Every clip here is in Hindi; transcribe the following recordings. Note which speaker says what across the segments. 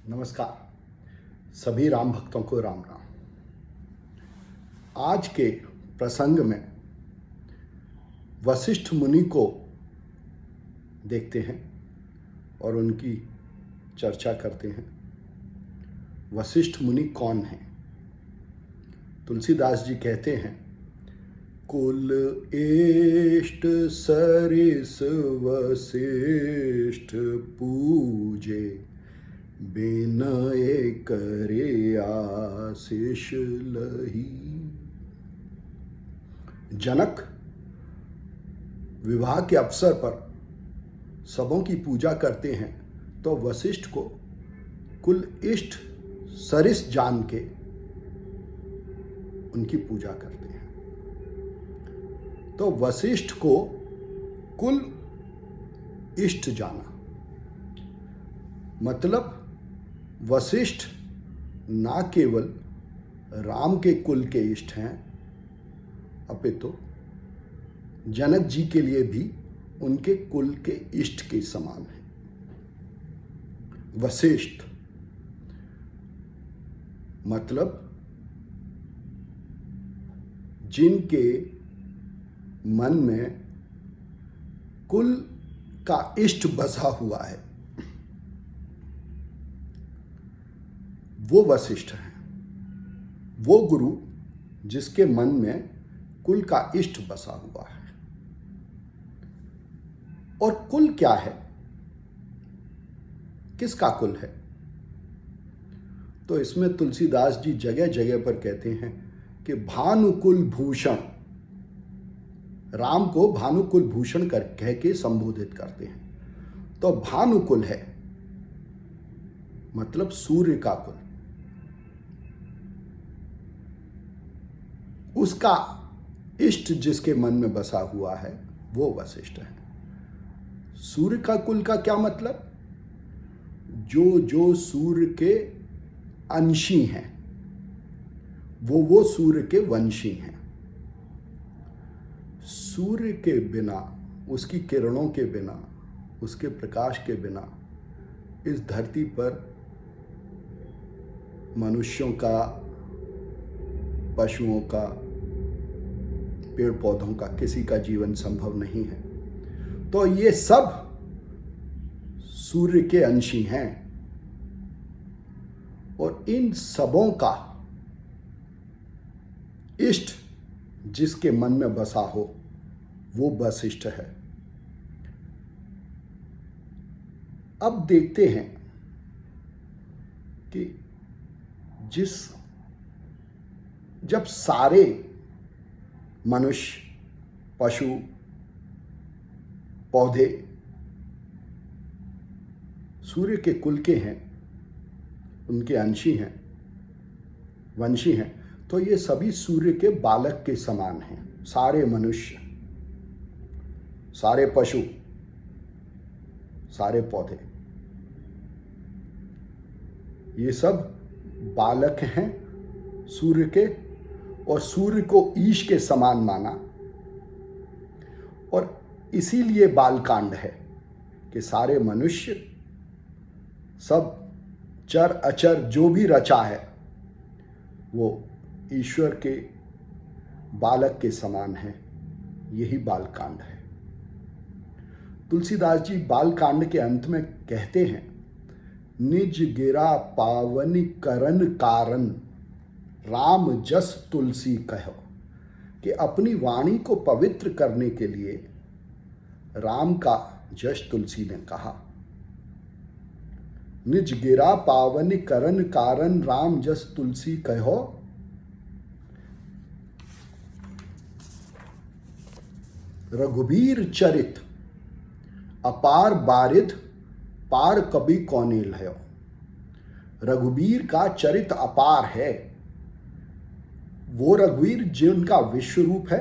Speaker 1: नमस्कार। सभी राम भक्तों को राम राम। आज के प्रसंग में वशिष्ठ मुनि को देखते हैं और उनकी चर्चा करते हैं। वशिष्ठ मुनि कौन हैं? तुलसीदास जी कहते हैं, कुल इष्ट सरिस वशिष्ठ पूजे, बिनय करे आशीष लही। जनक विवाह के अवसर पर सबों की पूजा करते हैं तो वशिष्ठ को कुल इष्ट सरिस जान के उनकी पूजा करते हैं। तो वशिष्ठ को कुल इष्ट जाना मतलब वशिष्ठ ना केवल राम के कुल के इष्ट हैं, अपितु जनक जी के लिए भी उनके कुल के इष्ट के समान हैं। वशिष्ठ मतलब जिनके मन में कुल का इष्ट बसा हुआ है, वो वशिष्ठ हैं। वो गुरु जिसके मन में कुल का इष्ट बसा हुआ है। और कुल क्या है? किसका कुल है? तो इसमें तुलसीदास जी जगह जगह पर कहते हैं कि भानुकुल भूषण, राम को भानुकुल भूषण कह के संबोधित करते हैं। तो भानुकुल है मतलब सूर्य का कुल, उसका इष्ट जिसके मन में बसा हुआ है वो वशिष्ठ है। सूर्य का कुल का क्या मतलब? जो जो सूर्य के अंशी हैं वो सूर्य के वंशी हैं। सूर्य के बिना, उसकी किरणों के बिना, उसके प्रकाश के बिना इस धरती पर मनुष्यों का, पशुओं का, पेड़ पौधों का, किसी का जीवन संभव नहीं है। तो ये सब सूर्य के अंशी हैं और इन सबों का इष्ट जिसके मन में बसा हो वो वशिष्ठ है। अब देखते हैं कि जब सारे मनुष्य, पशु, पौधे सूर्य के कुल के हैं, उनके अंशी हैं, वंशी हैं, तो ये सभी सूर्य के बालक के समान हैं। सारे मनुष्य, सारे पशु, सारे पौधे, ये सब बालक हैं सूर्य के, और सूर्य को ईश के समान माना। और इसीलिए बालकांड है कि सारे मनुष्य, सब चर अचर जो भी रचा है वो ईश्वर के बालक के समान है। यही बालकांड है। तुलसीदास जी बालकांड के अंत में कहते हैं, निज गिरा पावनी करन कारण, राम जस तुलसी कहो, कि अपनी वाणी को पवित्र करने के लिए राम का जश तुलसी ने कहा। निज गिरा पावन करन कारण, राम जस तुलसी कहो। रघुबीर चरित अपार बारिद, पार कभी कौनेल है। रघुबीर का चरित अपार है। वो रघुवीर जिनका विश्व रूप है,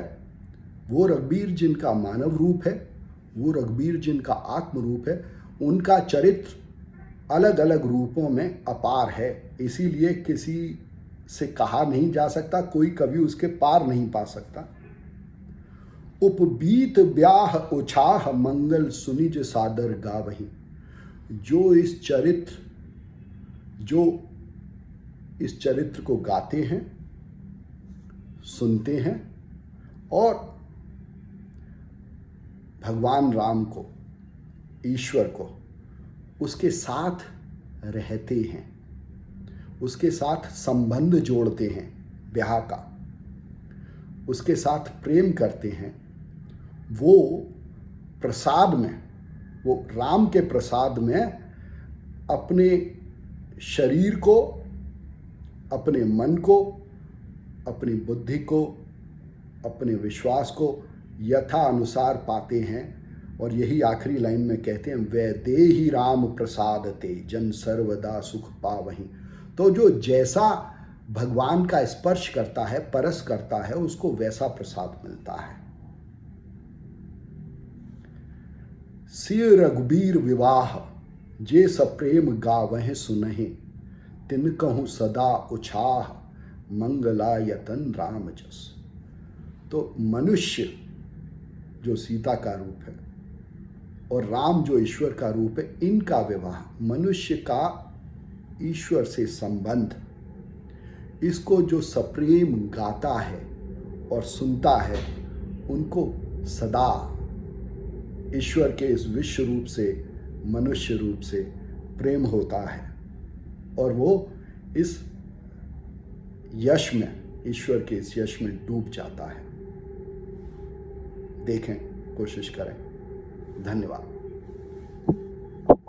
Speaker 1: वो रघुवीर जिनका मानव रूप है, वो रघुवीर जिनका आत्म रूप है, उनका चरित्र अलग अलग रूपों में अपार है। इसीलिए किसी से कहा नहीं जा सकता, कोई कभी उसके पार नहीं पा सकता। उपबीत ब्याह उछाह, मंगल सुनिज सादर गावही। जो इस चरित्र जो इस चरित्र को गाते हैं, सुनते हैं और भगवान राम को, ईश्वर को उसके साथ रहते हैं, उसके साथ संबंध जोड़ते हैं ब्याह का, उसके साथ प्रेम करते हैं, वो प्रसाद में, वो राम के प्रसाद में अपने शरीर को, अपने मन को, अपनी बुद्धि को, अपने विश्वास को यथा अनुसार पाते हैं। और यही आखिरी लाइन में कहते हैं, वै देहि राम प्रसाद ते जन सर्वदा सुख पावहीं। तो जो जैसा भगवान का स्पर्श करता है, परस करता है, उसको वैसा प्रसाद मिलता है। सिय रघुबीर विवाह जे सप्रेम गावह सुनहि, तिन कहूँ सदा उछाह मंगलायतन राम जस। तो मनुष्य जो सीता का रूप है और राम जो ईश्वर का रूप है, इनका विवाह, मनुष्य का ईश्वर से संबंध, इसको जो सप्रेम गाता है और सुनता है, उनको सदा ईश्वर के इस विश्व रूप से, मनुष्य रूप से प्रेम होता है और वो इस यश में, ईश्वर के इस यश में डूब जाता है। देखें, कोशिश करें। धन्यवाद।